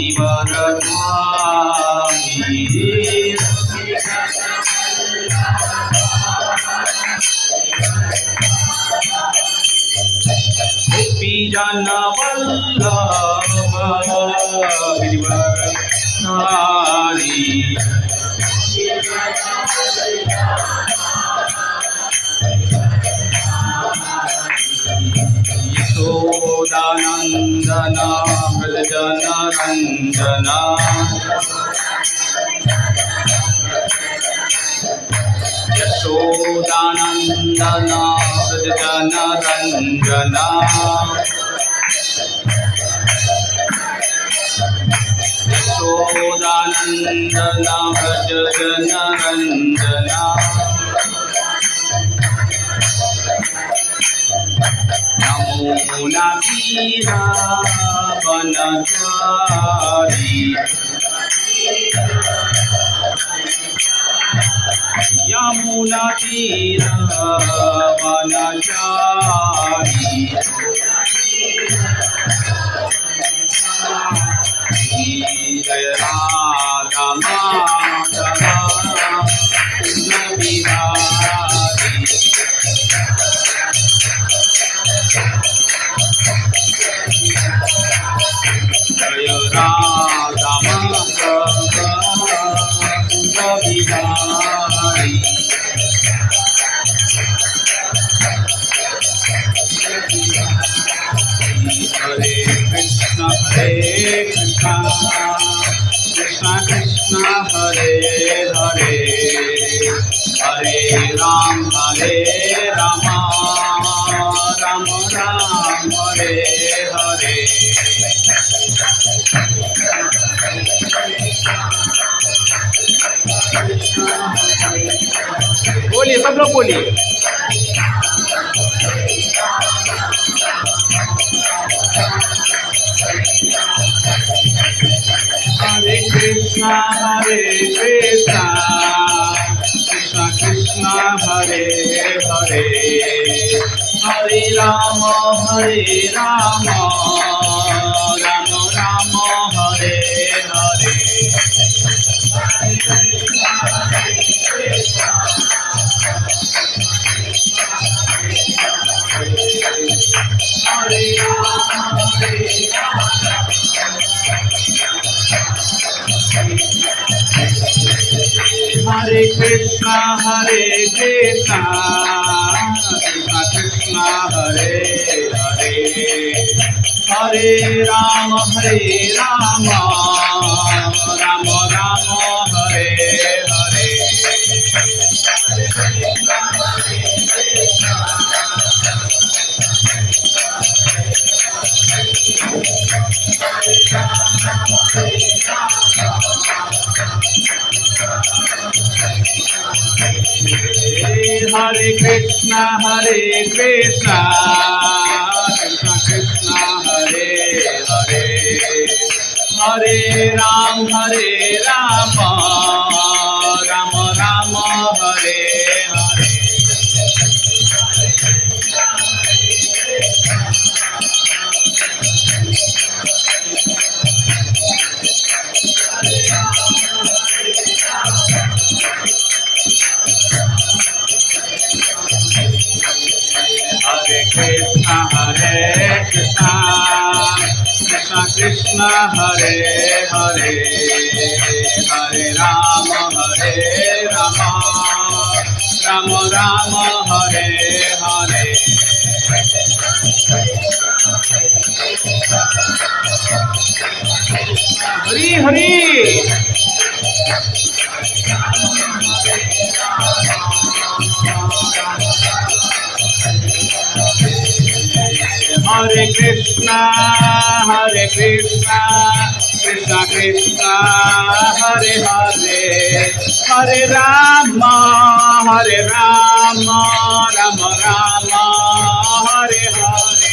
गिरिवरधारी गोपीजन वल्लभ गिरिवरधारी यशोदानंदन व्रजन रंजन यशोदानंदन व्रजन रंजन यशोदानंदन व्रजन रंजन यमुना तीरा वनचारी यमुना तीरा वनचारी जय राधा माधव बिहारी जय राधा माधव बिहारी हरे कृष्ण कृष्ण कृष्ण हरे हरे हरे राम राम राम हरे हरे बोलिए सब लोग बोलिए हरे कृष्ण कृष्ण कृष्ण हरे हरे हरे राम राम राम हरे हरे हरे हरे कृष्ण कृष्ण कृष्ण हरे हरे हरे राम राम राम हरे हरे हरे कृष्ण कृष्ण कृष्ण हरे हरे हरे राम राम राम हरे हरे हरे कृष्ण कृष्ण कृष्ण हरे हरे हरे राम राम राम हरे हरे हरि हरि हरे कृष्ण कृष्ण कृष्ण हरे हरे हरे राम राम राम हरे हरे हरे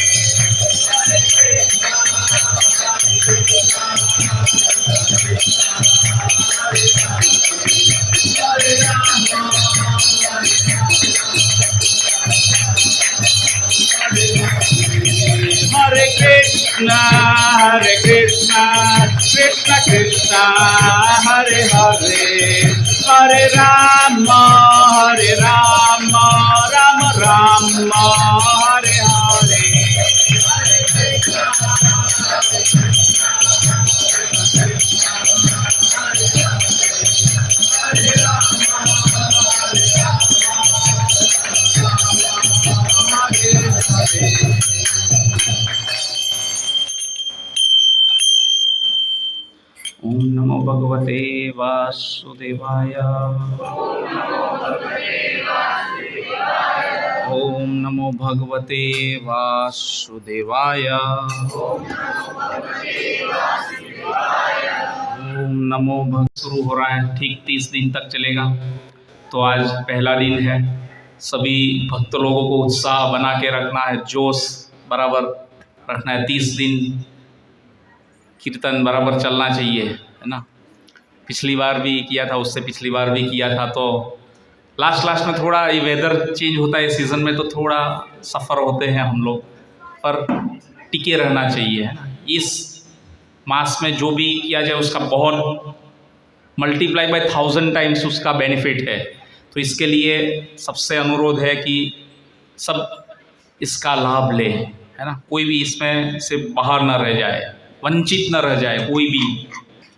कृष्ण कृष्ण कृष्णा हरे हरे हरे राम राम राम हरे हरे। ओम नमो भगवते वासुदेवाय। ओम नमो भगवते वासुदेवाय। ओम नमो भग शुरू हो रहा है, ठीक 30 दिन तक चलेगा। तो आज पहला दिन है, सभी भक्त लोगों को उत्साह बना के रखना है, जोश बराबर रखना है। 30 दिन कीर्तन बराबर चलना चाहिए, है ना। पिछली बार भी किया था, उससे पिछली बार भी किया था। तो लास्ट में थोड़ा ये वेदर चेंज होता है सीज़न में, तो थोड़ा सफ़र होते हैं हम लोग, पर टिके रहना चाहिए, है ना। इस मास में जो भी किया जाए उसका बहुत मल्टीप्लाई बाय 1000 टाइम्स उसका बेनिफिट है। तो इसके लिए सबसे अनुरोध है कि सब इसका लाभ ले, है ना। कोई भी इसमें से बाहर न रह जाए, वंचित न रह जाए, कोई भी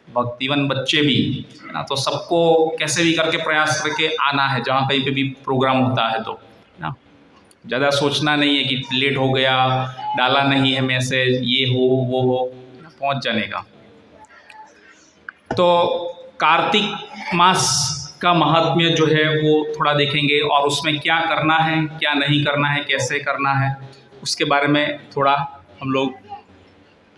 भक्त, इवन बच्चे भी, है ना। तो सबको कैसे भी करके प्रयास करके आना है, जहाँ कहीं पे भी प्रोग्राम होता है, तो है ना। ज़्यादा सोचना नहीं है कि लेट हो गया, डाला नहीं है मैसेज, ये हो वो हो, पहुँच जाने का। तो कार्तिक मास का महात्म्य जो है वो थोड़ा देखेंगे, और उसमें क्या करना है, क्या नहीं करना है, कैसे करना है, उसके बारे में थोड़ा हम लोग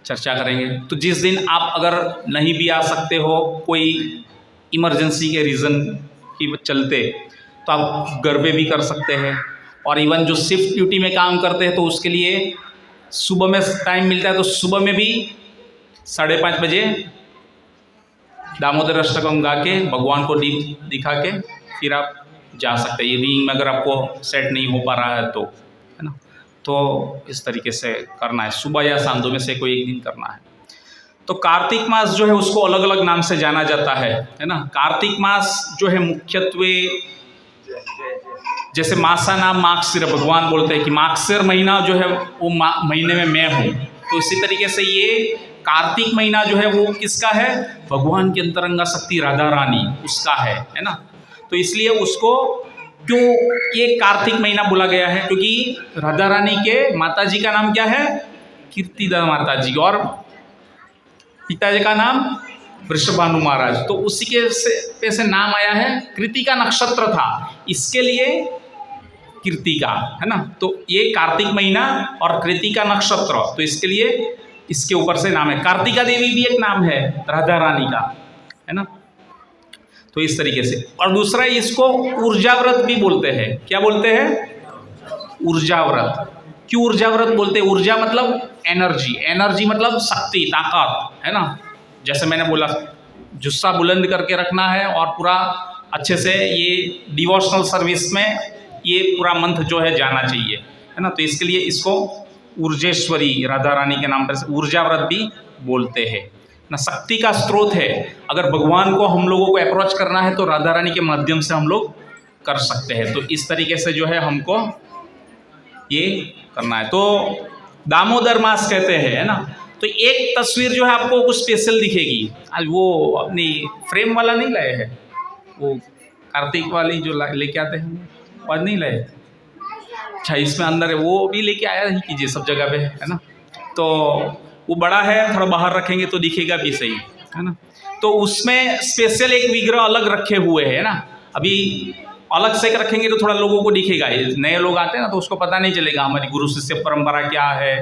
चर्चा करेंगे। तो जिस दिन आप अगर नहीं भी आ सकते हो, कोई इमरजेंसी के रीज़न की चलते, तो आप घर पे भी कर सकते हैं। और इवन जो शिफ्ट ड्यूटी में काम करते हैं, तो उसके लिए सुबह में टाइम मिलता है, तो सुबह में भी 5:30 बजे दामोदर अष्टकम गा के भगवान को दीप दिखा के फिर आप जा सकते हैं। ये रीडिंग में अगर आपको सेट नहीं हो पा रहा है तो, है ना। तो इस तरीके से करना है, सुबह या शाम दो में से कोई एक दिन करना है। तो कार्तिक मास जो है उसको अलग अलग नाम से जाना जाता है ना। कार्तिक मास जो है मुख्यत्वे, जैसे मासा नाम मागशिर, भगवान बोलते हैं कि मागशिर महीना जो है वो महीने में मैं हूँ। तो इसी तरीके से ये कार्तिक महीना जो है वो किसका है, भगवान की अंतरंगा शक्ति राधा रानी उसका है ना। तो इसलिए उसको क्यों ये कार्तिक महीना बोला गया है, क्योंकि राधा रानी के माता जी का नाम क्या है, कीर्तिदा माता जी, और पिताजी का नाम वृषभानु महाराज। तो उसी के से नाम आया है। कृतिका नक्षत्र था, इसके लिए कृतिका, है ना। तो ये कार्तिक महीना और कृतिका नक्षत्र, तो इसके लिए इसके ऊपर से नाम है। कार्तिका देवी भी एक नाम है राधा रानी का, है ना। तो इस तरीके से। और दूसरा इसको ऊर्जा व्रत भी बोलते हैं। क्या बोलते हैं, ऊर्जा व्रत। क्यों ऊर्जा व्रत बोलते हैं, ऊर्जा मतलब एनर्जी, एनर्जी मतलब शक्ति, ताकत, है ना। जैसे मैंने बोला, जुस्सा बुलंद करके रखना है और पूरा अच्छे से ये डिवोशनल सर्विस में ये पूरा मंत्र जो है जाना चाहिए, है ना। तो इसके लिए इसको ऊर्जेश्वरी राधा रानी के नाम पर ऊर्जा व्रत भी बोलते हैं ना। शक्ति का स्रोत है। अगर भगवान को हम लोगों को अप्रोच करना है तो राधा रानी के माध्यम से हम लोग कर सकते हैं। तो इस तरीके से जो है हमको ये करना है। तो दामोदर मास कहते हैं, है ना। तो एक तस्वीर जो है आपको कुछ स्पेशल दिखेगी। आज वो अपनी फ्रेम वाला नहीं लाए हैं, वो कार्तिक वाली जो लेके आते हैं, आज नहीं लाए। अच्छा, इसमें अंदर है, वो भी लेके आया ही कीजिए सब जगह पे, है ना। तो वो बड़ा है, थोड़ा बाहर रखेंगे तो दिखेगा भी सही, है ना। तो उसमें स्पेशल एक विग्रह अलग रखे हुए है ना। अभी अलग से रखेंगे तो थोड़ा लोगों को दिखेगा। नए लोग आते हैं ना तो उसको पता नहीं चलेगा हमारी गुरु शिष्य परंपरा क्या है,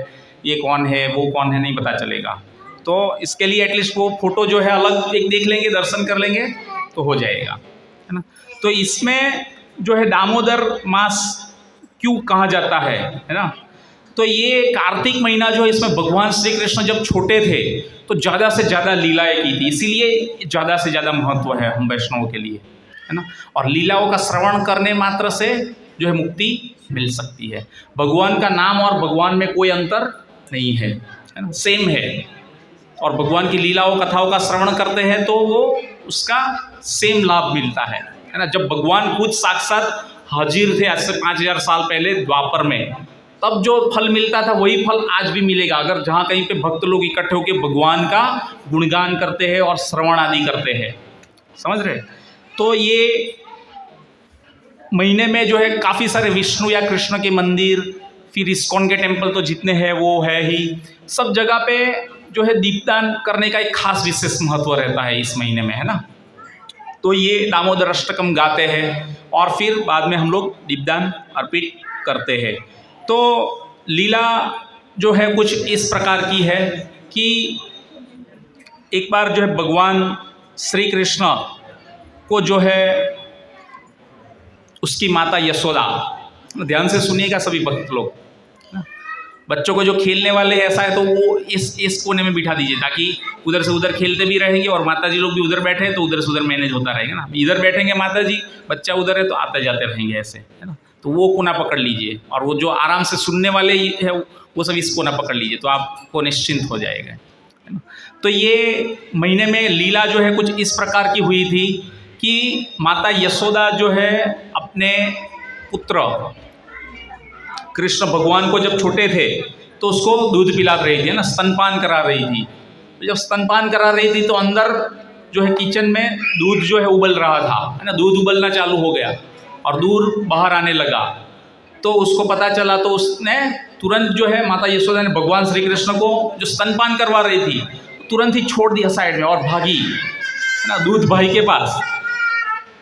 ये कौन है वो कौन है, नहीं पता चलेगा। तो इसके लिए एटलीस्ट वो फोटो जो है अलग एक देख लेंगे, दर्शन कर लेंगे तो हो जाएगा, है ना। तो इसमें जो है दामोदर मास क्यों कहा जाता है ना। तो ये कार्तिक महीना जो है, इसमें भगवान श्री कृष्ण जब छोटे थे तो ज़्यादा से ज़्यादा लीलाएं की थी, इसीलिए ज़्यादा से ज़्यादा महत्व है हम वैष्णवों के लिए, है ना। और लीलाओं का श्रवण करने मात्र से जो है मुक्ति मिल सकती है। भगवान का नाम और भगवान में कोई अंतर नहीं है ना, सेम है। और भगवान की लीलाओं कथाओं का श्रवण करते हैं तो वो उसका सेम लाभ मिलता है ना। जब भगवान खुद साक्षात हाजिर थे आज से 5000 साल पहले द्वापर में, तब जो फल मिलता था वही फल आज भी मिलेगा अगर जहाँ कहीं पे भक्त लोग इकट्ठे होकर भगवान का गुणगान करते हैं और श्रवण आदि करते हैं। समझ रहे? तो ये महीने में जो है काफ़ी सारे विष्णु या कृष्ण के मंदिर, फिर इस्कॉन के टेम्पल तो जितने हैं वो है ही, सब जगह पे जो है दीपदान करने का एक खास विशेष महत्व रहता है इस महीने में, है ना। तो ये दामोदर अष्टकम गाते हैं और फिर बाद में हम लोग दीपदान अर्पित करते हैं। तो लीला जो है कुछ इस प्रकार की है कि एक बार जो है भगवान श्री कृष्ण को जो है उसकी माता यशोदा, ध्यान से सुनिएगा सभी भक्त लोग, बच्चों को जो खेलने वाले ऐसा है तो वो इस कोने में बिठा दीजिए ताकि उधर से उधर खेलते भी रहेंगे और माता जी लोग भी उधर बैठे हैं तो उधर से उधर मैनेज होता रहेगा ना। इधर बैठेंगे माता जी, बच्चा उधर है तो आते जाते रहेंगे ऐसे, है ना। तो वो कोना पकड़ लीजिए और वो जो आराम से सुनने वाले है वो सब इस कोना पकड़ लीजिए तो आपको निश्चिंत हो जाएगा, है ना। तो ये महीने में लीला जो है कुछ इस प्रकार की हुई थी कि माता यशोदा जो है अपने पुत्र कृष्ण भगवान को जब छोटे थे तो उसको दूध पिला रही थी, है ना, स्तनपान करा रही थी। तो जब स्तनपान करा रही थी तो अंदर जो है किचन में दूध जो है उबल रहा था, है ना, दूध उबलना चालू हो गया और दूध बाहर आने लगा। तो उसको पता चला तो उसने तुरंत जो है माता यशोदा ने भगवान श्री कृष्ण को जो स्तनपान करवा रही थी तुरंत ही छोड़ दिया साइड में और भागी, है ना, दूध भाई के पास।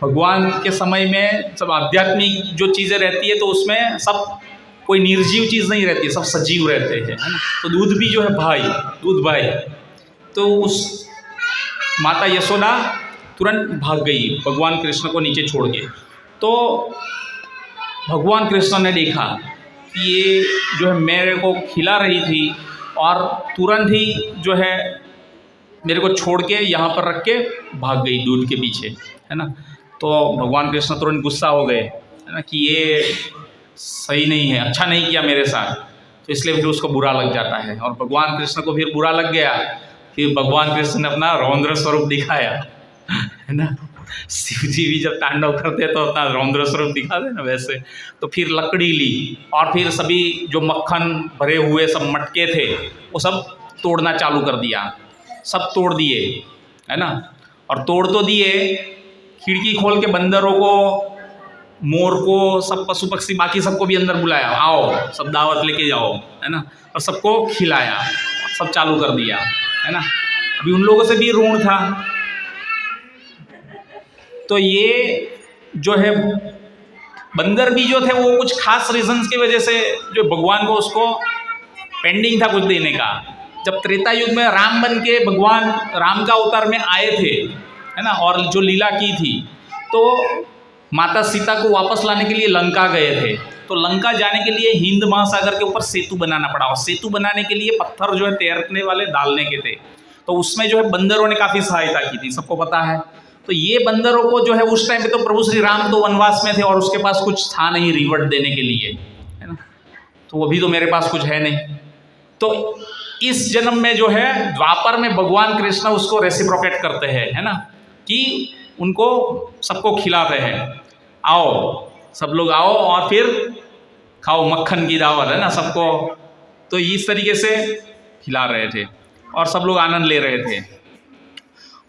भगवान के समय में सब आध्यात्मिक जो चीज़ें रहती है तो उसमें सब कोई निर्जीव चीज़ नहीं रहती है, सब सजीव रहते हैं, है ना। तो दूध भी जो है भाई, दूध भाई। तो उस माता यशोदा तुरंत भाग गई भगवान कृष्ण को नीचे छोड़ के। तो भगवान कृष्ण ने देखा कि ये जो है मेरे को खिला रही थी और तुरंत ही जो है मेरे को छोड़ के यहाँ पर रख के भाग गई दूध के पीछे, है ना। तो भगवान कृष्ण तुरंत गुस्सा हो गए, है ना, कि ये सही नहीं है, अच्छा नहीं किया मेरे साथ। तो इसलिए फिर उसको बुरा लग जाता है और भगवान कृष्ण को फिर बुरा लग गया। फिर भगवान कृष्ण ने अपना रौद्र स्वरूप दिखाया, है ना। शिव जी भी जब तांडव करते हैं तो अपना रौद्र स्वरूप दिखाते हैं ना, वैसे। तो फिर लकड़ी ली और फिर सभी जो मक्खन भरे हुए सब मटके थे वो सब तोड़ना चालू कर दिया, सब तोड़ दिए, है ना। और तोड़ तो दिए, खिड़की खोल के बंदरों को, मोर को, सब पशु पक्षी बाकी सबको भी अंदर बुलाया, आओ सब दावत लेके जाओ, है ना। और सबको खिलाया, सब चालू कर दिया, है ना। अभी उन लोगों से भी ऋण था। तो ये जो है बंदर भी जो थे वो कुछ खास रीजंस की वजह से जो भगवान को उसको पेंडिंग था कुछ देने का। जब त्रेता युग में राम बन के भगवान राम का अवतार में आए थे, है ना, और जो लीला की थी, तो माता सीता को वापस लाने के लिए लंका गए थे। तो लंका जाने के लिए हिंद महासागर के ऊपर सेतु बनाना पड़ा और सेतु बनाने के लिए पत्थर जो है तैरने वाले डालने के थे। तो उसमें जो है बंदरों ने काफ़ी सहायता की थी, सबको पता है। तो ये बंदरों को जो है उस टाइम पे तो प्रभु श्री राम तो वनवास में थे और उसके पास कुछ था नहीं रिवॉर्ड देने के लिए, है ना। तो अभी तो मेरे पास कुछ है नहीं। तो इस जन्म में जो है द्वापर में भगवान कृष्ण उसको रेसिप्रोकेट करते हैं, है ना, कि उनको सबको खिलाते हैं, आओ सब लोग आओ और फिर खाओ, मक्खन की दावत, है ना, सबको। तो इस तरीके से खिला रहे थे और सब लोग आनंद ले रहे थे।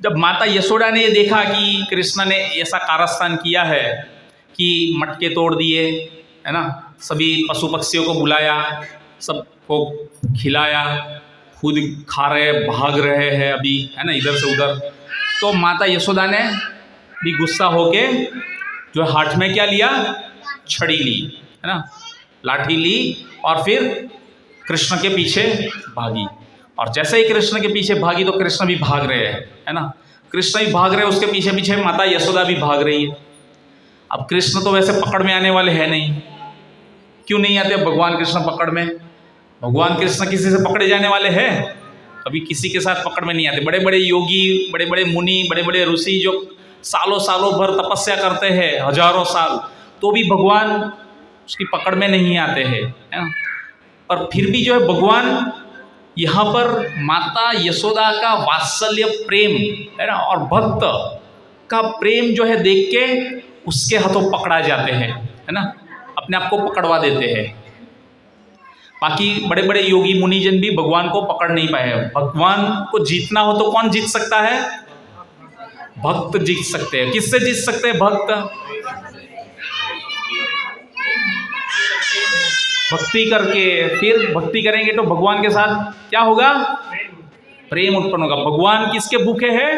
जब माता यशोदा ने ये देखा कि कृष्ण ने ऐसा कारस्थान किया है कि मटके तोड़ दिए, है ना, सभी पशु पक्षियों को बुलाया, सबको खिलाया, खुद खा रहे, भाग रहे हैं अभी, है ना, इधर से उधर। तो माता यशोदा ने भी गुस्सा होके जो हाथ में क्या लिया, छड़ी ली, है ना, लाठी ली और फिर कृष्ण के पीछे भागी। और जैसे ही कृष्ण के पीछे भागी तो कृष्ण भी भाग रहे हैं, है ना, कृष्ण भी भाग रहे हैं, उसके पीछे पीछे माता यशोदा भी भाग रही है। अब कृष्ण तो वैसे पकड़ में आने वाले हैं नहीं, क्यों नहीं आते भगवान कृष्ण पकड़ में? भगवान कृष्ण किसी से पकड़े जाने वाले हैं? कभी किसी के साथ पकड़ में नहीं आते। बड़े बड़े योगी, बड़े बड़े मुनि, बड़े बड़े ऋषि जो सालों सालों भर तपस्या करते हैं, हजारों साल, तो भी भगवान उसकी पकड़ में नहीं आते हैं, है ना। और फिर भी जो है भगवान यहाँ पर माता यशोदा का वात्सल्य प्रेम है ना, और भक्त का प्रेम जो है देख के उसके हाथों पकड़ा जाते हैं, है ना, अपने आप को पकड़वा देते हैं। बाकी बड़े बड़े योगी मुनिजन भी भगवान को पकड़ नहीं पाए। भगवान को जीतना हो तो कौन जीत सकता है? भक्त जीत सकते हैं। किससे जीत सकते हैं? भक्त भक्ति करके। फिर भक्ति करेंगे तो भगवान के साथ क्या होगा? प्रेम उत्पन्न होगा। भगवान किसके भूखे हैं?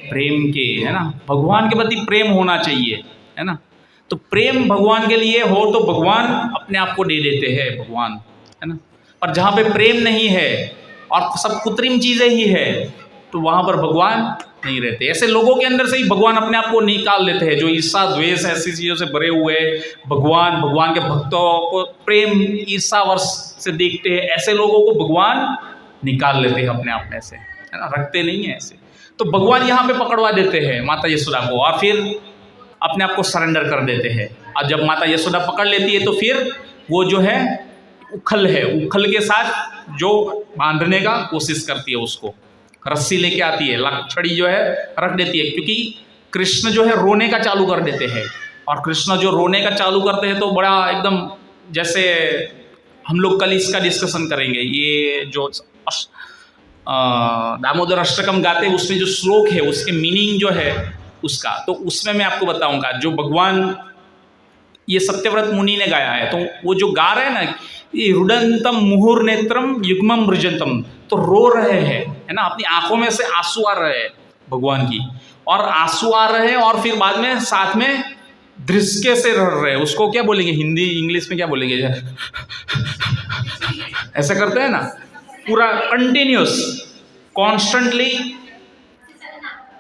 प्रेम के, है ना। भगवान के प्रति प्रेम होना चाहिए, है ना। तो प्रेम भगवान के लिए हो तो भगवान अपने आप को दे देते हैं, भगवान, है ना। और जहाँ पे प्रेम नहीं है और सब कृत्रिम चीज़ें ही है तो वहाँ पर भगवान नहीं रहते। ऐसे लोगों के अंदर से ही भगवान अपने आप को निकाल लेते हैं, जो ईर्षा द्वेष ऐसी चीज़ों से भरे हुए भगवान के भक्तों को प्रेम ईर्षा वर्ष से देखते हैं, ऐसे लोगों को भगवान निकाल लेते हैं अपने आप में से, है ना, रखते नहीं है ऐसे। तो भगवान यहाँ पे पकड़वा देते हैं माता यशोदा को और फिर अपने आप को सरेंडर कर देते हैं। और जब माता यशोदा पकड़ लेती है तो फिर वो जो है उखल के साथ जो बांधने का कोशिश करती है, उसको रस्सी लेके आती है, लकड़ी जो है रख देती है, क्योंकि कृष्ण जो है रोने का चालू कर देते हैं। और कृष्ण जो रोने का चालू करते हैं तो बड़ा एकदम, जैसे हम लोग कल इसका डिस्कशन करेंगे, ये जो दामोदर अष्टकम गाते हैं उसमें जो श्लोक है उसके मीनिंग जो है उसका, तो उसमें मैं आपको बताऊंगा। जो भगवान ये सत्यव्रत मुनि ने गाया है, तो वो जो गा रहे हैं ना, ये रुदंतम मुहुर नेत्रम युग्मम मृजंतम, तो रो रहे हैं, है ना, अपनी आंखों में से आंसू आ रहे हैं भगवान की, और आंसू आ रहे हैं और फिर बाद में साथ में दृश्य से रह रहे हैं। उसको क्या बोलेंगे हिंदी इंग्लिश में क्या बोलेंगे? ऐसा करते हैं ना, पूरा कंटिन्यूस कॉन्स्टेंटली,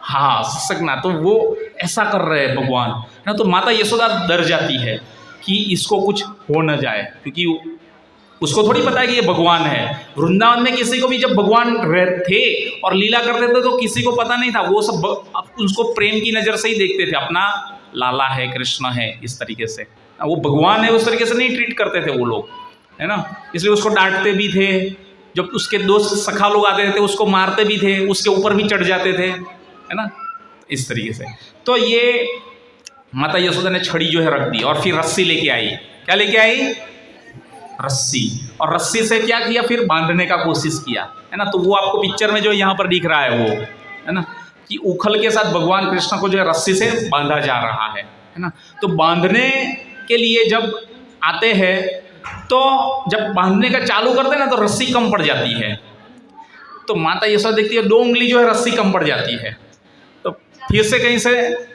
हाँ ससकना, तो वो ऐसा कर रहे हैं भगवान, है ना। तो माता यशोदा डर जाती है कि इसको कुछ हो न जाए, क्योंकि उसको थोड़ी पता है कि ये भगवान है। वृंदावन में किसी को भी जब भगवान थे और लीला करते थे तो किसी को पता नहीं था, वो सब उसको प्रेम की नज़र से ही देखते थे, अपना लाला है, कृष्ण है, इस तरीके से। वो भगवान है उस तरीके से नहीं ट्रीट करते थे वो लोग, है ना। इसलिए उसको डांटते भी थे, जब उसके दोस्त सखा लोग आते थे उसको मारते भी थे, उसके ऊपर भी चढ़ जाते थे, है ना, इस तरीके से। तो ये माता यशोदा ने छड़ी जो है रख दी और फिर रस्सी लेके आई। क्या लेके आई? रस्सी। और रस्सी से क्या किया? फिर बांधने का कोशिश किया, है ना। तो वो आपको पिक्चर में जो यहाँ पर दिख रहा है वो, है ना, कि उखल के साथ भगवान कृष्ण को जो है रस्सी से बांधा जा रहा है ना। तो बांधने के लिए जब आते हैं तो जब बांधने का चालू करते हैं ना तो रस्सी कम पड़ जाती है। तो माता यशोदा देखती है 2 उंगली जो है रस्सी कम पड़ जाती है, तो फिर से कहीं से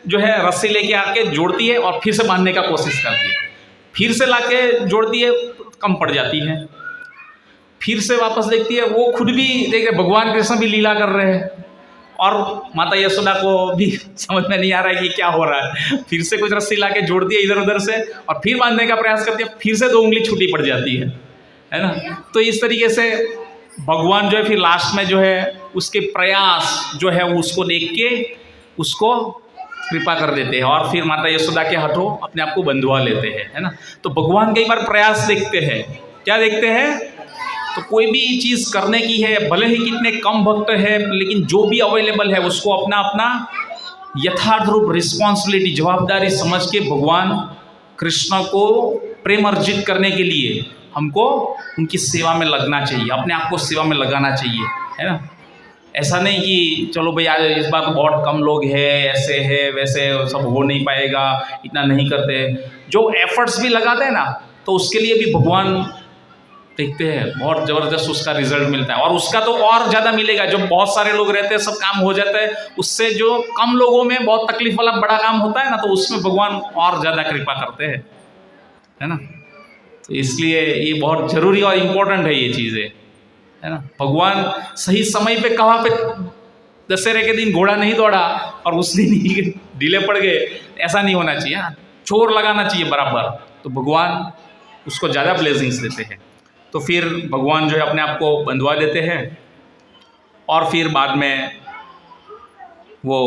जो है रस्सी लेके आके जोड़ती है और फिर से बांधने का कोशिश करती है, फिर से लाके जोड़ती है, कम पड़ जाती है, फिर से वापस देखती है, वो खुद भी देख रहे, भगवान कृष्ण भी लीला कर रहे हैं और माता यशोदा को भी समझ में नहीं आ रहा है कि क्या हो रहा है। फिर से कुछ रस्सी लाके जोड़ती है इधर उधर से और फिर बांधने का प्रयास करती है, फिर से 2 उंगली छूटी पड़ जाती है ना। तो इस तरीके से भगवान जो है फिर लास्ट में जो है उसके प्रयास जो है उसको देख के उसको कृपा कर देते हैं और फिर माता यशोदा के हाथों अपने आप को बंधवा लेते हैं, है ना। तो भगवान कई बार प्रयास देखते हैं, क्या देखते हैं? तो कोई भी चीज़ करने की है, भले ही कितने कम भक्त है, लेकिन जो भी अवेलेबल है उसको अपना अपना यथार्थ रूप रिस्पॉन्सिबिलिटी, जवाबदारी समझ के भगवान कृष्ण को प्रेम अर्जित करने के लिए हमको उनकी सेवा में लगना चाहिए, अपने आप को सेवा में लगाना चाहिए, है ना। ऐसा नहीं कि चलो भाई आज इस बार तो बहुत कम लोग हैं, ऐसे है वैसे सब हो नहीं पाएगा, इतना नहीं करते। जो एफर्ट्स भी लगाते हैं ना तो उसके लिए भी भगवान देखते हैं, बहुत ज़बरदस्त उसका रिजल्ट मिलता है। और उसका तो और ज़्यादा मिलेगा, जो बहुत सारे लोग रहते हैं सब काम हो जाता है, उससे जो कम लोगों में बहुत तकलीफ वाला बड़ा काम होता है ना, तो उसमें भगवान और ज़्यादा कृपा करते हैं, है ना। तो इसलिए ये बहुत ज़रूरी और इम्पोर्टेंट है ये चीज़ें, है ना। भगवान सही समय पे कहाँ पे दशहरे के दिन घोड़ा नहीं दौड़ा और उस दिन ही ढीले पड़ गए, ऐसा नहीं होना चाहिए। छोर लगाना चाहिए बराबर, तो भगवान उसको ज़्यादा ब्लेसिंग्स देते हैं। तो फिर भगवान जो है अपने आप को बंधवा देते हैं और फिर बाद में वो,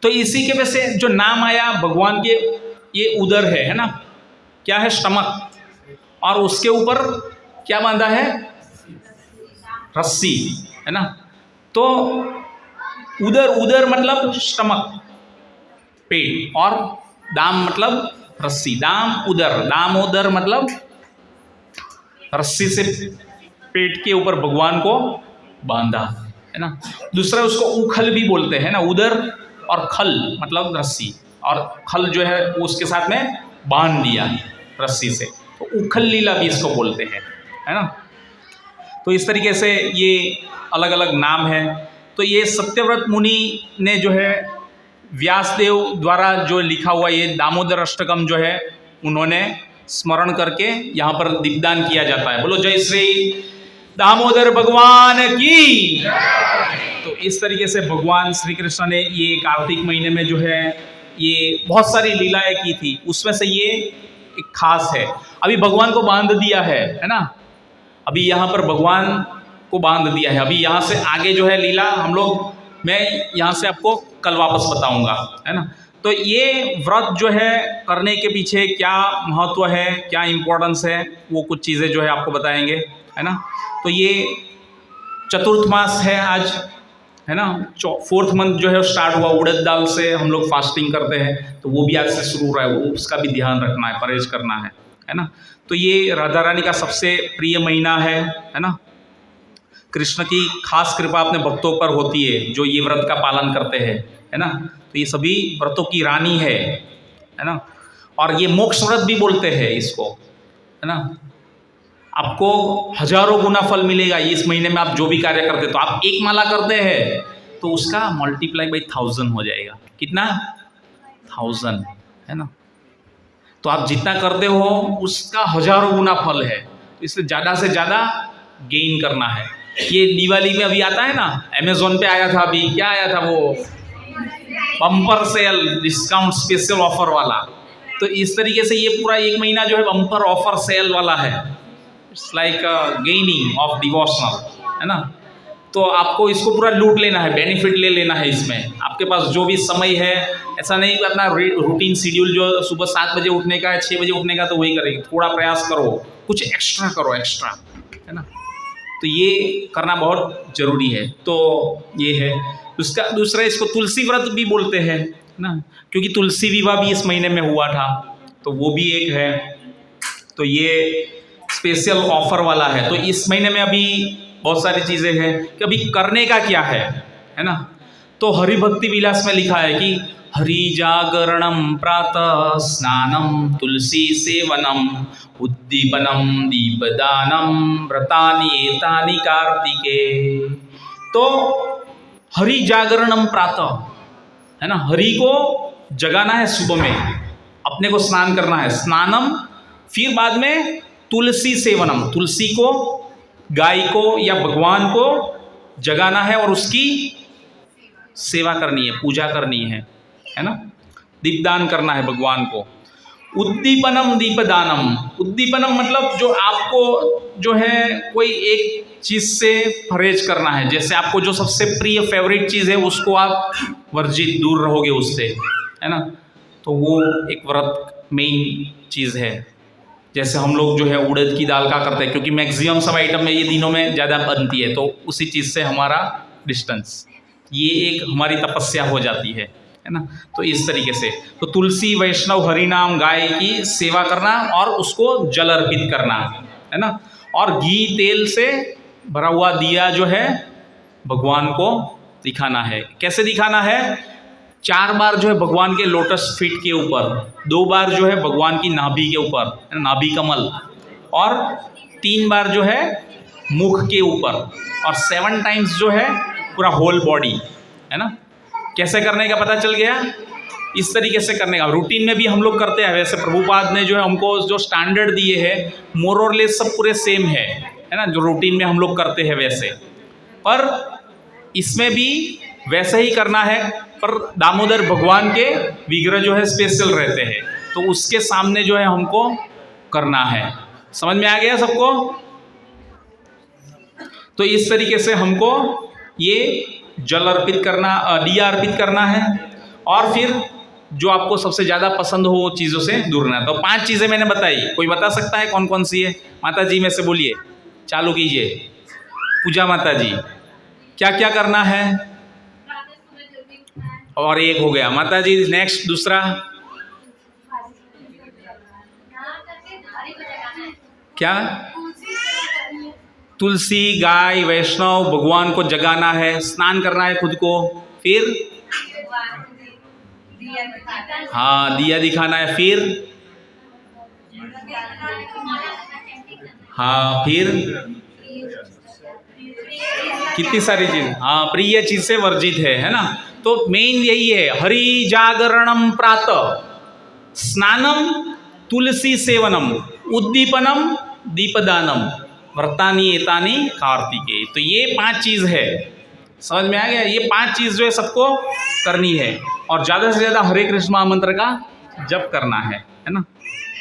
तो इसी के वजह से जो नाम आया भगवान के, ये उदर है ना, क्या है? स्टमक, और उसके ऊपर क्या बांधा है? रस्सी, है ना। तो उदर, उदर मतलब स्टमक, पेट, और दाम मतलब रस्सी। दाम उदर मतलब रस्सी से पेट के ऊपर भगवान को बांधा, है ना। दूसरा उसको उखल भी बोलते हैं ना, उदर और खल मतलब रस्सी, और खल जो है उसके साथ में बांध दिया रस्सी से, तो उखल लीला भी इसको बोलते हैं, है ना। तो इस तरीके से ये अलग अलग नाम है। तो ये सत्यव्रत मुनि ने जो है व्यासदेव द्वारा जो लिखा हुआ ये दामोदर अष्टकम जो है उन्होंने स्मरण करके यहाँ पर दीपदान किया जाता है। बोलो जय श्री दामोदर भगवान की। तो इस तरीके से भगवान श्री कृष्ण ने ये कार्तिक महीने में जो है ये बहुत सारी लीलाएं की थी, उसमें से ये एक खास है। अभी भगवान को बांध दिया है ना, अभी यहाँ पर भगवान को बांध दिया है। अभी यहाँ से आगे जो है लीला हम लोग, मैं यहाँ से आपको कल वापस बताऊंगा, है ना। तो ये व्रत जो है करने के पीछे क्या महत्व है, क्या इम्पोर्टेंस है, वो कुछ चीज़ें जो है आपको बताएंगे, है ना। तो ये चतुर्थ मास है आज, है ना। 4th मंथ जो है स्टार्ट हुआ, उड़द दाल से हम लोग फास्टिंग करते हैं, तो वो भी आज से शुरू हो रहा है, वो उसका भी ध्यान रखना है, परहेज करना है ना। तो ये राधा रानी का सबसे प्रिय महीना है ना। कृष्ण की खास कृपा अपने भक्तों पर होती है जो ये व्रत का पालन करते हैं, है ना। तो ये सभी व्रतों की रानी है ना। और ये मोक्ष व्रत भी बोलते हैं इसको, है ना। आपको हजारों गुना फल मिलेगा इस महीने में, आप जो भी कार्य करते हैं। तो आप एक माला करते हैं तो उसका मल्टीप्लाई बाई 1000 हो जाएगा। कितना? 1000, है ना। तो आप जितना करते हो उसका हजारों गुना फल है, इसलिए ज़्यादा से ज़्यादा गेन करना है। ये दिवाली में अभी आता है ना, अमेज़ॉन पे आया था, अभी क्या आया था वो bumper cell, discount special offer वाला। तो इस तरीके से ये पूरा एक महीना जो है बम्पर ऑफर सेल वाला है। It's like gaining of devotional, है ना। तो आपको इसको पूरा लूट लेना है, बेनिफिट ले लेना है इसमें। आपके पास जो भी समय है, ऐसा नहीं कि अपना रूटीन शेड्यूल जो सुबह 7 बजे उठने का है, 6 बजे उठने का, तो वही करेंगे। थोड़ा प्रयास करो, कुछ एक्स्ट्रा करो, एक्स्ट्रा, है ना। तो ये करना बहुत ज़रूरी है। तो ये है उसका। दूसरा इसको तुलसी व्रत भी बोलते हैं ना, क्योंकि तुलसी विवाह भी इस महीने में हुआ था, तो वो भी एक है। तो ये स्पेशल ऑफर वाला है। तो इस महीने में अभी बहुत सारी चीज़ें हैं कि अभी करने का क्या है ना। तो हरि भक्ति विलास में लिखा है कि हरि जागरणम प्रातः स्नानम तुलसी सेवनम उद्दीपनम दीपदानम व्रतानि एतानि कार्तिके। तो हरि जागरणम प्रातः, है ना, हरि को जगाना है सुबह में, अपने को स्नान करना है, स्नानम, फिर बाद में तुलसी सेवनम, तुलसी को, गाय को या भगवान को जगाना है और उसकी सेवा करनी है, पूजा करनी है ना। दीपदान करना है भगवान को। उद्दीपनम दीपदानम, उद्दीपनम मतलब जो आपको जो है कोई एक चीज़ से परहेज करना है। जैसे आपको जो सबसे प्रिय फेवरेट चीज़ है उसको आप वर्जित, दूर रहोगे उससे, है ना। तो वो एक व्रत मेन चीज़ है। जैसे हम लोग जो है उड़द की दाल का करते हैं, क्योंकि मैक्सिमम सब आइटम में ये दिनों में ज़्यादा बनती है, तो उसी चीज़ से हमारा डिस्टेंस, ये एक हमारी तपस्या हो जाती है ना। तो इस तरीके से तो तुलसी, वैष्णव, हरिनाम, गाय की सेवा करना और उसको जल अर्पित करना, है ना। और घी तेल से भरा हुआ दिया जो है भगवान को दिखाना है। कैसे दिखाना है? 4 बार जो है भगवान के लोटस फीट के ऊपर, 2 बार जो है भगवान की नाभि के ऊपर, नाभि कमल, और 3 बार जो है मुख के ऊपर, और 7 टाइम्स जो है पूरा होल बॉडी, है ना। कैसे करने का पता चल गया? इस तरीके से करने का रूटीन में भी हम लोग करते हैं। वैसे प्रभुपाद ने जो है हमको जो स्टैंडर्ड दिए हैं मोर और लेस सब पूरे सेम है ना, जो रूटीन में हम लोग करते हैं वैसे, पर इसमें भी वैसे ही करना है। पर दामोदर भगवान के विग्रह जो है स्पेशल रहते हैं, तो उसके सामने जो है हमको करना है। समझ में आ गया सबको? तो इस तरीके से हमको ये जल अर्पित करना, दिया अर्पित करना है, और फिर जो आपको सबसे ज़्यादा पसंद हो वो चीज़ों से दूर रहना। तो 5 चीज़ें मैंने बताई, कोई बता सकता है कौन कौन सी है? माता जी में से बोलिए, चालू कीजिए। पूजा माता जी, क्या क्या करना है? और एक हो गया माता जी, नेक्स्ट दूसरा क्या? तुलसी, गाय, वैष्णव, भगवान को जगाना है, स्नान करना है खुद को, फिर हाँ दिया दिखाना है, फिर हाँ फिर कितनी सारी चीज, हाँ प्रिय चीज से वर्जित है ना। तो मेन यही है, हरि जागरणम प्रातः, स्नानम, तुलसी सेवनम, उद्दीपनम, दीपदानम, व्रतानी एतानी कार्तिके। तो ये 5 चीज है, समझ में आ गया? ये 5 चीज जो है सबको करनी है, और ज़्यादा से ज़्यादा हरे कृष्ण महामंत्र का जप करना है ना।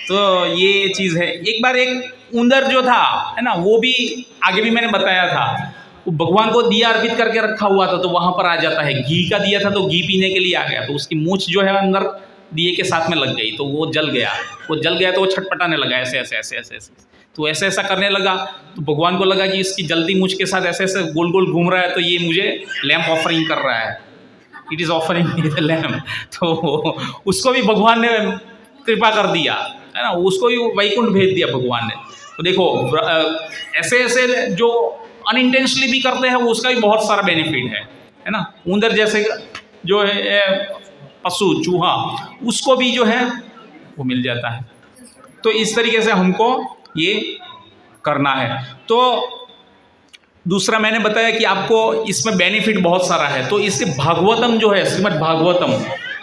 तो ये चीज़ है। एक बार एक उंदर जो था है ना, वो भी आगे भी मैंने बताया था, वो भगवान को दिया अर्पित करके रखा हुआ था, तो वहाँ पर आ जाता है, घी का दिया था तो घी पीने के लिए आ गया, तो उसकी मूंछ जो है अंदर दिए के साथ में लग गई, तो वो जल गया। वो जल गया तो वो छटपटाने लगा, ऐसे ऐसे ऐसे ऐसे ऐसे, तो ऐसे ऐसा करने लगा। तो भगवान को लगा कि इसकी जल्दी मूंछ के साथ ऐसे ऐसे गोल गोल घूम रहा है, तो ये मुझे लैम्प ऑफरिंग कर रहा है, it is offering the lamp. तो उसको भी भगवान ने कृपा कर दिया है ना, उसको भी वैकुंठ भेज दिया भगवान ने। तो देखो ऐसे ऐसे जो अनइंटेंशनली भी करते हैं, उसका भी बहुत सारा बेनिफिट है ना। उंदर जैसे जो है पशु, चूहा, उसको भी जो है वो मिल जाता है। तो इस तरीके से हमको ये करना है। तो दूसरा मैंने बताया कि आपको इसमें बेनिफिट बहुत सारा है, तो इससे भागवतम जो है, श्रीमद् भागवतम,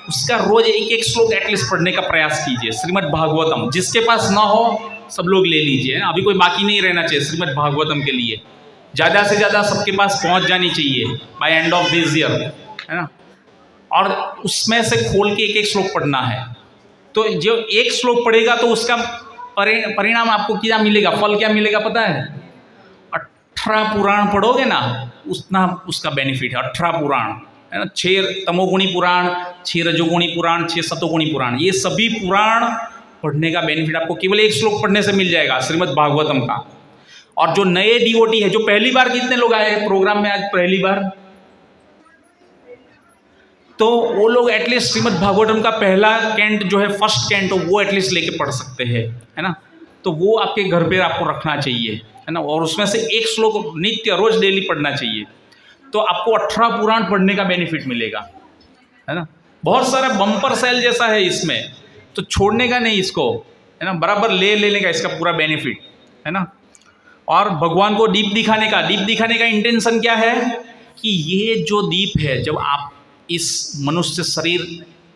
उसका रोज एक एक श्लोक एटलीस्ट पढ़ने का प्रयास कीजिए। श्रीमद् भागवतम जिसके पास ना हो सब लोग ले लीजिए, अभी कोई बाकी नहीं रहना चाहिए श्रीमद् भागवतम के लिए। ज़्यादा से ज़्यादा सबके पास पहुंच जानी चाहिए by end of this year, है ना। और उसमें से खोल के एक एक श्लोक पढ़ना है। तो जो एक श्लोक पढ़ेगा तो उसका परिणाम आपको क्या मिलेगा, फल क्या मिलेगा पता है? 18 पुराण पढ़ोगे ना, उतना उसका बेनिफिट है। 18 पुराण है ना, 6 तमोगुणी पुराण, 6 रजोगुणी पुराण, 6 सतोगुणी पुराण, ये सभी पुराण पढ़ने का बेनिफिट आपको केवल एक श्लोक पढ़ने से मिल जाएगा श्रीमद् भागवतम का। और जो नए डिवोटी है, जो पहली बार, कितने लोग आए हैं प्रोग्राम में आज पहली बार? तो वो लोग एटलीस्ट श्रीमद् भागवतम का पहला कैंट जो है, फर्स्ट कैंट, वो एटलीस्ट लेके पढ़ सकते हैं, है ना। तो वो आपके घर पे आपको रखना चाहिए, है ना। और उसमें से एक श्लोक नित्य रोज डेली पढ़ना चाहिए, तो आपको 18 पुराण पढ़ने का बेनिफिट मिलेगा, है ना। बहुत सारा बम्पर सेल जैसा है इसमें, तो छोड़ने का नहीं इसको, है ना, बराबर ले लेने का इसका पूरा बेनिफिट, है ना। और भगवान को दीप दिखाने का इंटेंशन क्या है कि ये जो दीप है, जब आप इस मनुष्य शरीर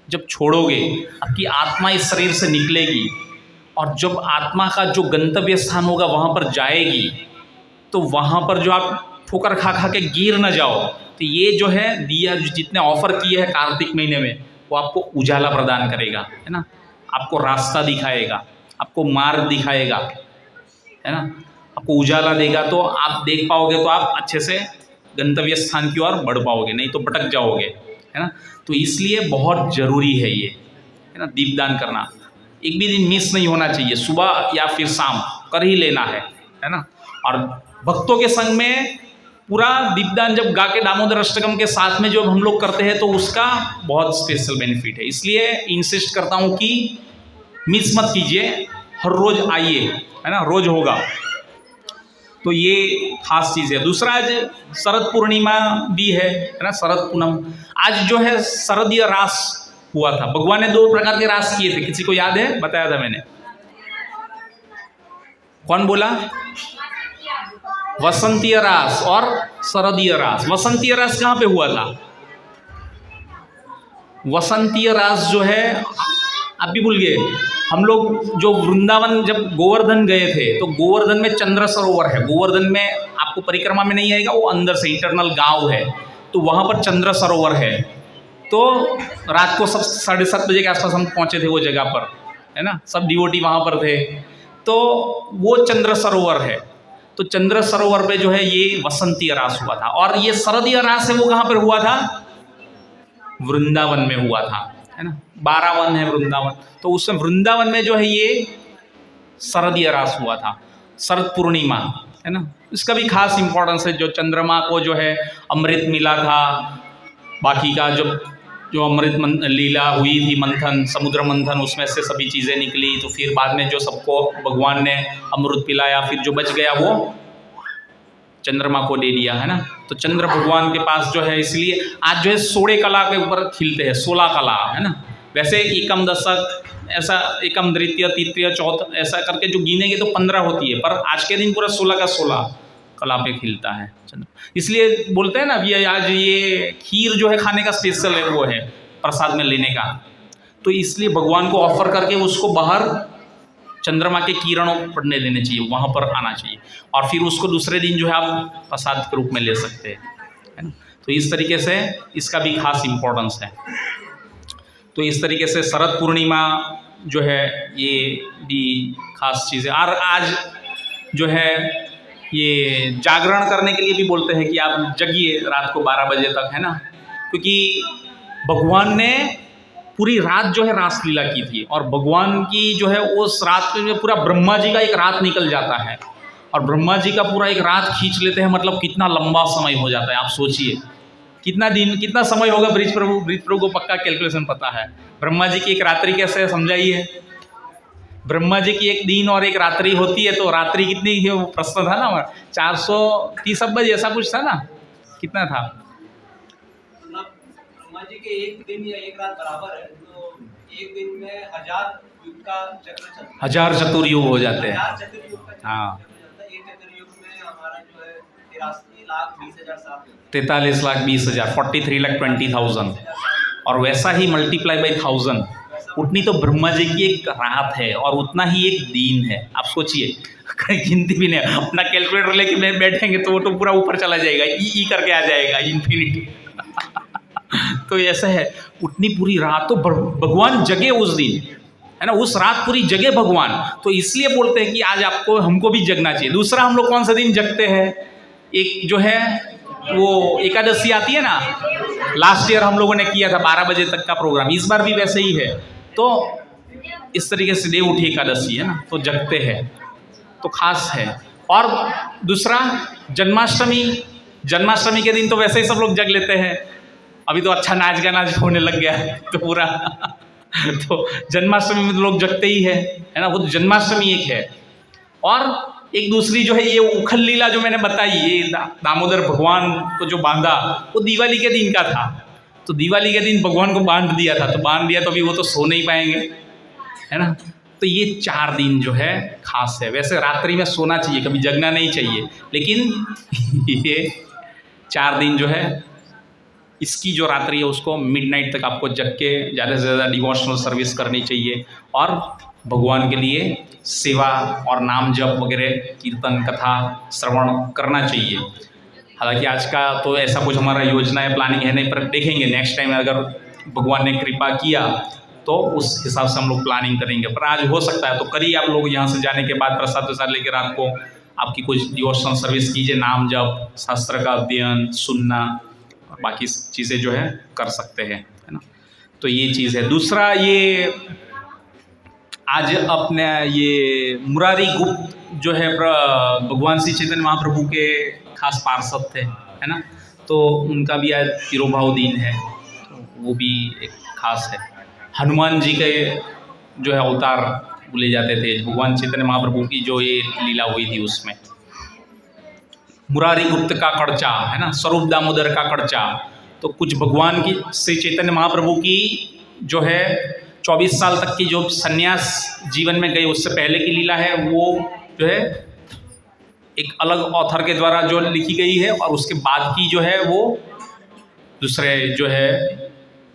जब छोड़ोगे, आपकी आत्मा इस शरीर से निकलेगी, और जब आत्मा का जो गंतव्य स्थान होगा वहाँ पर जाएगी, तो वहाँ पर जो आप ठोकर खा खा के गिर न जाओ, तो ये जो है दिया जो जितने ऑफर किए हैं कार्तिक महीने में, वो आपको उजाला प्रदान करेगा, है ना। आपको रास्ता दिखाएगा, आपको मार्ग दिखाएगा, है ना, आपको उजाला देगा, तो आप देख पाओगे, तो आप अच्छे से गंतव्य स्थान की ओर बढ़ पाओगे, नहीं तो भटक जाओगे, है ना। तो इसलिए बहुत ज़रूरी है ये, है ना, दीपदान करना। एक भी दिन मिस नहीं होना चाहिए, सुबह या फिर शाम कर ही लेना है ना। और भक्तों के संग में पूरा दीपदान जब गा के दामोदर अष्टकम के साथ में जब हम लोग करते हैं, तो उसका बहुत स्पेशल बेनिफिट है। इसलिए इंसिस्ट करता हूँ कि मिस मत कीजिए, हर रोज़ आइए, है ना, रोज़ होगा। तो ये खास चीज़ है। दूसरा, आज शरद पूर्णिमा भी है ना, शरद पूनम। आज जो है शरदीय रास हुआ था। भगवान ने 2 प्रकार के रास किए थे, किसी को याद है? बताया था मैंने, कौन बोला? वसंतीय रास और शरदीय रास। वसंतीय रास कहाँ पे हुआ था? वसंतीय रास जो है, आप भी भूल गए। हम लोग जो वृंदावन जब गोवर्धन गए थे, तो गोवर्धन में चंद्र सरोवर है। गोवर्धन में आपको परिक्रमा में नहीं आएगा, वो अंदर से इंटरनल गांव है, तो वहाँ पर चंद्र सरोवर है। तो रात को सब 7:30 बजे के आसपास हम पहुँचे थे वो जगह पर, है ना, सब डिवोटी वहाँ पर थे। तो वो चंद्र सरोवर है, तो चंद्र सरोवर पे जो है ये वसंतीय रास हुआ था। और ये शरदीय रास है, वो कहाँ पर हुआ था? वृंदावन में हुआ था, है ना। 12 वन है वृंदावन, तो उसमें वृंदावन में जो है ये शरदीय रास हुआ था, शरद पूर्णिमा, है ना। इसका भी खास इम्पोर्टेंस है। जो चंद्रमा को जो है अमृत मिला था, बाकी का जो अमृत लीला हुई थी, मंथन, समुद्र मंथन, उसमें से सभी चीज़ें निकली, तो फिर बाद में जो सबको भगवान ने अमृत पिलाया, फिर जो बच गया वो चंद्रमा को दे दिया, है ना। तो चंद्र भगवान के पास जो है, इसलिए आज जो है 16 कला के ऊपर खिलते हैं, 16 कला, है ना। वैसे एकम दशक, ऐसा एकम द्वितीय तृतीय चौथ ऐसा करके जो गिनेंगे तो 15 होती है, पर आज के दिन पूरा 16 का 16 कला पे खिलता है चंद्र। इसलिए बोलते हैं ना, अभी आज ये खीर जो है खाने का स्पेशल है, वो है प्रसाद में लेने का, तो इसलिए भगवान को ऑफर करके उसको बाहर चंद्रमा के किरणों पड़ने देने चाहिए, वहाँ पर आना चाहिए, और फिर उसको दूसरे दिन जो है आप प्रसाद के रूप में ले सकते हैं, है ना। तो इस तरीके से इसका भी खास इम्पोर्टेंस है। तो इस तरीके से शरद पूर्णिमा जो है ये भी खास चीज़ है। और आज जो है ये जागरण करने के लिए भी बोलते हैं कि आप जगिए रात को 12 बजे तक, है ना, क्योंकि भगवान ने पूरी रात जो है रासलीला की थी, और भगवान की जो है उस रात में पूरा ब्रह्मा जी का एक रात निकल जाता है, और ब्रह्मा जी का पूरा एक रात खींच लेते हैं, मतलब कितना लंबा समय हो जाता है। आप सोचिए कितना दिन, कितना समय होगा। ब्रिज प्रभु को पक्का कैलकुलेशन पता है। ब्रह्मा जी की एक रात्रि कैसे है समझाइए। ब्रह्मा जी की एक दिन और एक रात्रि होती है, तो रात्रि कितनी है, वो प्रश्न था ना, 430 अब्ज ऐसा कुछ था ना, कितना था। ब्रह्मा जी के एक दिन या एक रात बराबर है, तो एक दिन में 1000 युग का चक्र चलता है, 1000 चतुर्युग हो जाते हैं। 1000 चतुर्युग का हाँ, एक चतुर्युग में हमारा जो है 43,20,000 साल, 43,20,000, 43,20,000, और वैसा ही मल्टीप्लाई बाई 1000, उतनी तो ब्रह्मा जी की एक रात है, और उतना ही एक दिन है। आप सोचिए, कहीं गिनती भी नहीं, अपना कैलकुलेटर लेके बैठेंगे तो वो तो पूरा ऊपर चला जाएगा, ई करके आ जाएगा इन्फिनिटी। तो ऐसा है, उतनी पूरी रात तो भगवान जगे उस दिन, है ना, उस रात पूरी जगे भगवान। तो इसलिए बोलते हैं कि आज आपको, हमको भी जगना चाहिए। दूसरा, हम लोग कौन सा दिन जगते हैं, एक जो है वो एकादशी आती है ना, लास्ट ईयर हम लोगों ने किया था 12 बजे तक का प्रोग्राम, इस बार भी वैसे ही है। तो इस तरीके से देव उठी एकादशी, है ना, तो जगते हैं, तो खास है। और दूसरा जन्माष्टमी, जन्माष्टमी के दिन तो वैसे ही सब लोग जग लेते हैं, अभी तो अच्छा नाच गाना होने लग गया है तो पूरा तो जन्माष्टमी में तो लोग जगते ही है ना, वो तो जन्माष्टमी एक है। और एक दूसरी जो है ये उखल लीला जो मैंने बताई, ये दामोदर भगवान को जो बांधा, वो दिवाली के दिन का था। तो दिवाली के दिन भगवान को बांध दिया था, तो बांध दिया तो अभी वो तो सो नहीं पाएंगे, है ना। तो ये 4 दिन जो है खास है। वैसे रात्रि में सोना चाहिए, कभी जगना नहीं चाहिए, लेकिन ये 4 दिन जो है, इसकी जो रात्रि है उसको मिडनाइट तक आपको जग के ज़्यादा से ज़्यादा डिवोशनल सर्विस करनी चाहिए, और भगवान के लिए सेवा और नाम जप वगैरह, कीर्तन, कथा, श्रवण करना चाहिए। हालांकि आज का तो ऐसा कुछ हमारा योजना है, प्लानिंग है नहीं, पर देखेंगे नेक्स्ट टाइम अगर भगवान ने कृपा किया तो उस हिसाब से हम लोग प्लानिंग करेंगे। पर आज हो सकता है तो करिए आप लोग, यहाँ से जाने के बाद प्रसाद वसाद लेकर रात को आपकी कुछ डिवोशनल सर्विस कीजिए, नाम जप, शास्त्र का अध्ययन, सुनना, और बाकी चीज़ें जो है कर सकते हैं, है ना। तो ये चीज़ है। दूसरा, ये आज अपने ये मुरारी गुप्त जो है भगवान श्री चैतन्य महाप्रभु के खास पार्षद थे, है ना, तो उनका भी आज तिरुभाव दिन है, तो वो भी एक खास है। हनुमान जी के जो है अवतार बोले जाते थे, भगवान चैतन्य महाप्रभु की जो ये लीला हुई थी उसमें मुरारी गुप्त का कड़चा, है ना, स्वरूप दामोदर का कड़चा। तो कुछ भगवान की श्री चैतन्य महाप्रभु की जो है 24 साल तक की जो सन्यास जीवन में गई, उससे पहले की लीला है, वो जो है एक अलग ऑथर के द्वारा जो लिखी गई है, और उसके बाद की जो है वो दूसरे जो है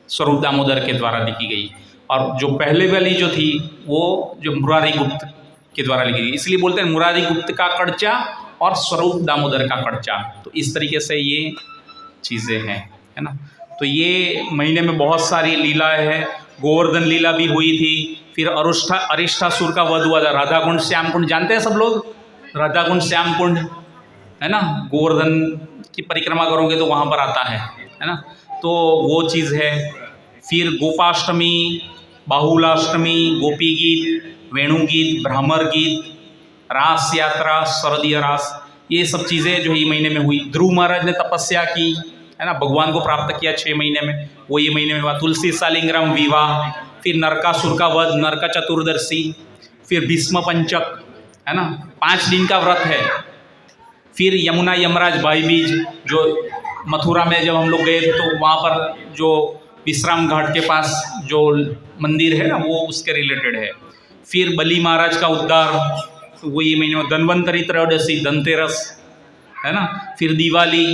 स्वरूप दामोदर के द्वारा लिखी गई, और जो पहले वाली जो थी वो जो मुरारी गुप्त के द्वारा लिखी गई। इसलिए बोलते हैं मुरारी गुप्त का कड़चा और स्वरूप दामोदर का कड़चा। तो इस तरीके से ये चीज़ें हैं, है ना। तो ये महीने में बहुत सारी लीलाएँ हैं। गोवर्धन लीला भी हुई थी, फिर अरिष्टासुर का वध हुआ था। राधा कुंड, श्याम कुंड जानते हैं सब लोग, राधा कुंड, श्याम कुंड, है ना। गोवर्धन की परिक्रमा करोगे तो वहाँ पर आता है ना। तो वो चीज़ है। फिर गोपाष्टमी, बाहुलाष्टमी, गोपी गीत, वेणु गीत, भ्रामर गीत, रास यात्रा, शरदीय रास, ये सब चीज़ें जो ये महीने में हुई। ध्रुव महाराज ने तपस्या की, है ना, भगवान को प्राप्त किया 6 महीने में, वो ये महीने में हुआ। तुलसी सालिग्राम विवाह, फिर नरकासुर का वध, नरक चतुर्दशी, फिर भीष्म पंचक, है ना, 5 दिन का व्रत है। फिर यमुना यमराज भाई बीज, जो मथुरा में जब हम लोग गए थे तो वहाँ पर जो विश्राम घाट के पास जो मंदिर है ना, वो उसके रिलेटेड है। फिर बलि महाराज का उद्धार, तो वो ये महीने में। धन्वंतरी त्रयोदशी, धनतेरस, है ना, फिर दिवाली,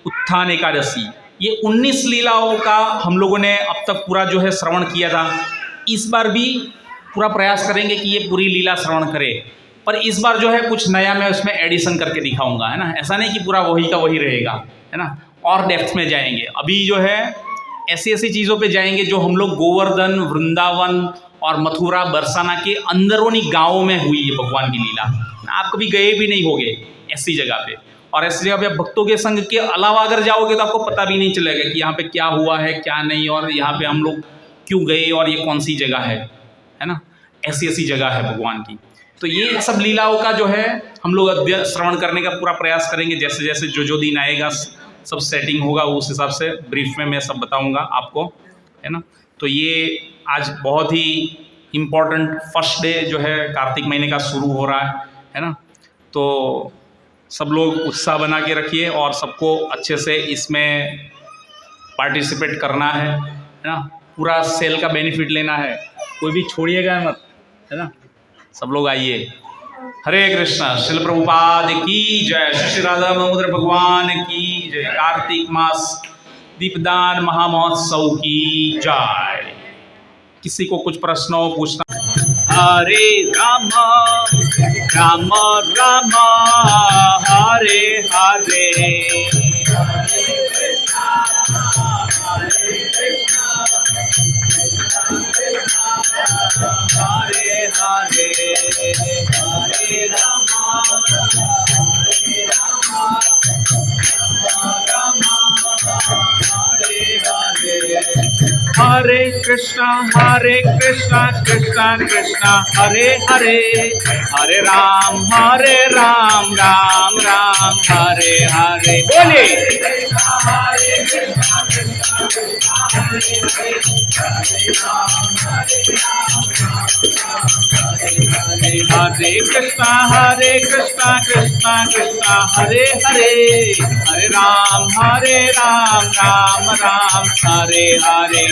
उत्थान एकादशी, ये 19 लीलाओं का हम लोगों ने अब तक पूरा जो है श्रवण किया था। इस बार भी पूरा प्रयास करेंगे कि ये पूरी लीला श्रवण करें, पर इस बार जो है कुछ नया मैं उसमें एडिशन करके दिखाऊंगा, है ना। ऐसा नहीं कि पूरा वही का वही रहेगा, है ना, और डेप्थ में जाएंगे। अभी जो है ऐसी ऐसी चीज़ों पे जाएंगे जो हम लोग गोवर्धन, वृंदावन और मथुरा, बरसाना के अंदरूनी गाँवों में हुई है भगवान की लीला। आप कभी गए भी नहीं होगे ऐसी जगह पे, और ऐसी जगह पे भक्तों के संग के अलावा अगर जाओगे तो आपको पता भी नहीं चलेगा कि यहाँ पे क्या हुआ है क्या नहीं, और यहाँ पे हम लोग क्यों गए और ये कौन सी जगह है ना। ऐसी ऐसी जगह है भगवान की। तो ये सब लीलाओं का जो है हम लोग अध्ययन श्रवण करने का पूरा प्रयास करेंगे। जैसे जैसे जो दिन आएगा सब सेटिंग होगा, उस हिसाब से ब्रीफ में मैं सब बताऊंगा आपको, है ना। तो ये आज बहुत ही इम्पोर्टेंट फर्स्ट डे जो है कार्तिक महीने का शुरू हो रहा है ना। तो सब लोग उत्साह बना के रखिए और सबको अच्छे से इसमें पार्टिसिपेट करना है ना। पूरा सेल का बेनिफिट लेना है, कोई भी छोड़िएगा मत, है ना। सब लोग आइए। हरे कृष्णा। श्रील प्रभुपाद की जय। श्री राधा दामोदर भगवान की जय। कार्तिक मास दीपदान महामहोत्सव की जय। किसी को कुछ प्रश्न हो पूछना। हरे राम राम राम हरे हरे, हरे हरे, हरे राम हरे कृष्णा कृष्णा कृष्णा हरे हरे, हरे राम राम राम हरे हरे। बोले हरे कृष्णा कृष्णा कृष्णा हरे हरे, हरे राम राम राम हरे हरे।